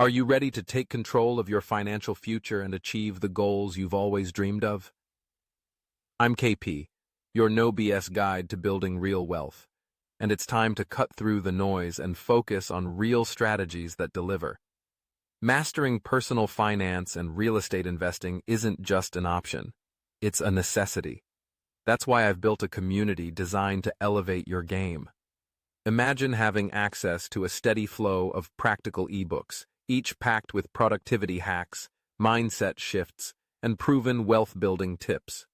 Are you ready to take control of your financial future and achieve the goals you've always dreamed of? I'm KP, your no BS guide to building real wealth, and it's time to cut through the noise and focus on real strategies that deliver. Mastering personal finance and real estate investing isn't just an option, it's a necessity. That's why I've built a community designed to elevate your game. Imagine having access to a steady flow of practical ebooks, each packed with productivity hacks, mindset shifts, and proven wealth-building tips.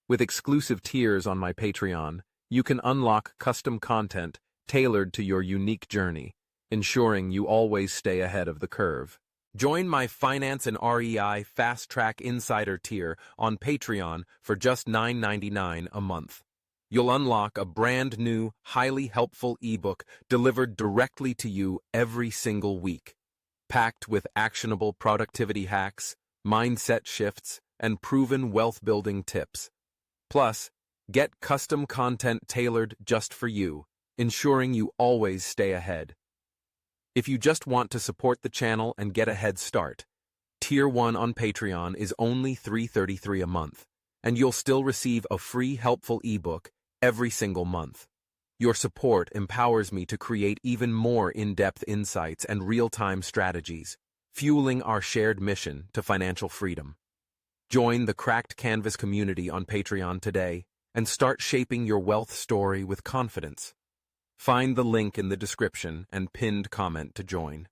With exclusive tiers on my Patreon, you can unlock custom content tailored to your unique journey, ensuring you always stay ahead of the curve. Join my Finance and REI Fast Track Insider tier on Patreon for just $9.99 a month. You'll unlock a brand new, highly helpful ebook delivered directly to you every single week, packed with actionable productivity hacks, mindset shifts, and proven wealth-building tips. Plus, get custom content tailored just for you, ensuring you always stay ahead. If you just want to support the channel and get a head start, Tier 1 on Patreon is only $3.33 a month, and you'll still receive a free helpful ebook every single month. Your support empowers me to create even more in-depth insights and real-time strategies, fueling our shared mission to financial freedom. Join the Cracked Canvas community on Patreon today and start shaping your wealth story with confidence. Find the link in the description and pinned comment to join.